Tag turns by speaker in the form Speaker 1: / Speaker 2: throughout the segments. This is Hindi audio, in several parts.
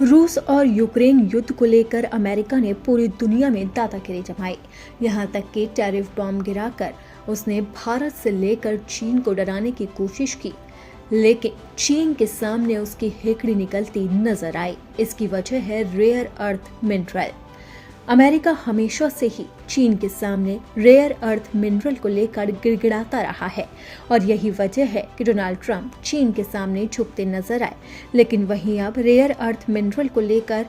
Speaker 1: रूस और यूक्रेन युद्ध को लेकर अमेरिका ने पूरी दुनिया में दादागिरी जमाई। यहाँ तक कि टैरिफ बॉम्ब गिराकर उसने भारत से लेकर चीन को डराने की कोशिश की, लेकिन चीन के सामने उसकी हेकड़ी निकलती नजर आई। इसकी वजह है रेयर अर्थ मिनरल। अमेरिका हमेशा से ही चीन के सामने रेयर अर्थ मिनरल को लेकर गिड़गिड़ाता रहा है और यही वजह है कि डोनाल्ड ट्रंप चीन के सामने झुकते नजर आए। लेकिन वहीं अब रेयर अर्थ मिनरल को लेकर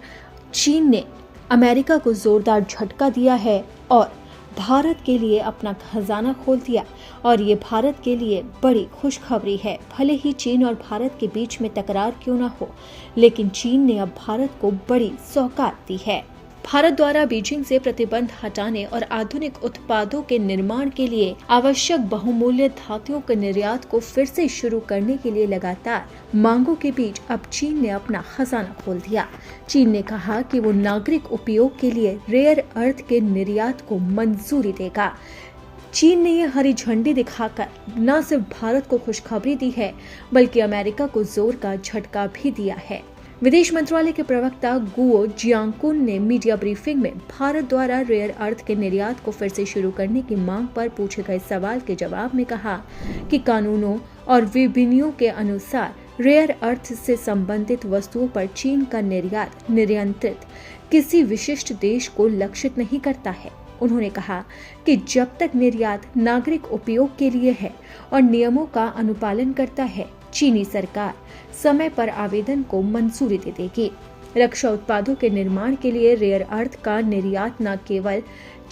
Speaker 1: चीन ने अमेरिका को जोरदार झटका दिया है और भारत के लिए अपना खजाना खोल दिया। और ये भारत के लिए बड़ी खुशखबरी है। भले ही चीन और भारत के बीच में तकरार क्यों न हो, लेकिन चीन ने अब भारत को बड़ी सौगात दी है। भारत द्वारा बीजिंग से प्रतिबंध हटाने और आधुनिक उत्पादों के निर्माण के लिए आवश्यक बहुमूल्य धातुओं के निर्यात को फिर से शुरू करने के लिए लगातार मांगों के बीच अब चीन ने अपना खजाना खोल दिया। चीन ने कहा कि वो नागरिक उपयोग के लिए रेयर अर्थ के निर्यात को मंजूरी देगा। चीन ने ये हरी झंडी दिखाकर न सिर्फ भारत को खुशखबरी दी है, बल्कि अमेरिका को जोर का झटका भी दिया है। विदेश मंत्रालय के प्रवक्ता गुओ जियांगकुन ने मीडिया ब्रीफिंग में भारत द्वारा रेयर अर्थ के निर्यात को फिर से शुरू करने की मांग पर पूछे गए सवाल के जवाब में कहा कि कानूनों और विनियमों के अनुसार रेयर अर्थ से संबंधित वस्तुओं पर चीन का निर्यात नियंत्रित किसी विशिष्ट देश को लक्षित नहीं करता है। उन्होंने कहा कि जब तक निर्यात नागरिक उपयोग के लिए है और नियमों का अनुपालन करता है, चीनी सरकार समय पर आवेदन को मंजूरी दे देगी। रक्षा उत्पादों के निर्माण के लिए रेयर अर्थ का निर्यात न केवल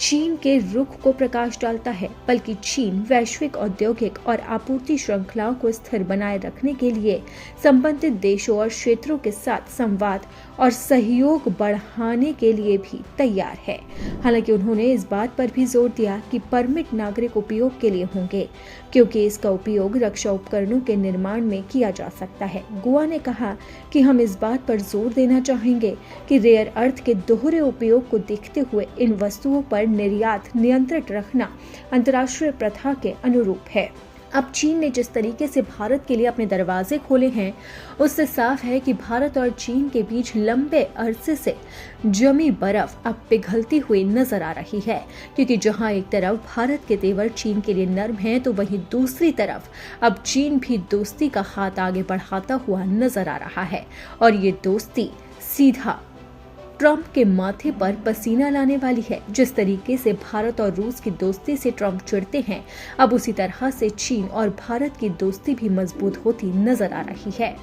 Speaker 1: चीन के रुख को प्रकाश डालता है, बल्कि चीन वैश्विक औद्योगिक और आपूर्ति श्रृंखलाओं को स्थिर बनाए रखने के लिए संबंधित देशों और क्षेत्रों के साथ संवाद और सहयोग बढ़ाने के लिए भी तैयार है। हालांकि उन्होंने इस बात पर भी जोर दिया कि परमिट नागरिक उपयोग के लिए होंगे, क्योंकि इसका उपयोग रक्षा उपकरणों के निर्माण में किया जा सकता है। गुआ ने कहा कि हम इस बात पर जोर देना चाहेंगे कि रेयर अर्थ के दोहरे उपयोग को देखते हुए इन वस्तुओं पर निर्यात नियंत्रित रखना अंतर्राष्ट्रीय प्रथा के अनुरूप है। अब चीन ने जिस तरीके से भारत के लिए अपने दरवाजे खोले हैं, उससे साफ है कि भारत और चीन के बीच लंबे अरसे से जमी बर्फ अब पिघलती हुई नजर आ रही है। क्योंकि जहां एक तरफ भारत के तेवर चीन के लिए नर्म हैं, तो वहीं दूसरी तरफ अब चीन भी दोस्ती का हाथ आगे बढ़ाता हुआ नजर आ रहा है। और ये दोस्ती सीधा ट्रंप के माथे पर पसीना लाने वाली है। जिस तरीके से भारत और रूस की दोस्ती से ट्रंप चिढ़ते हैं, अब उसी तरह से चीन और भारत की दोस्ती भी मजबूत होती नजर आ रही है।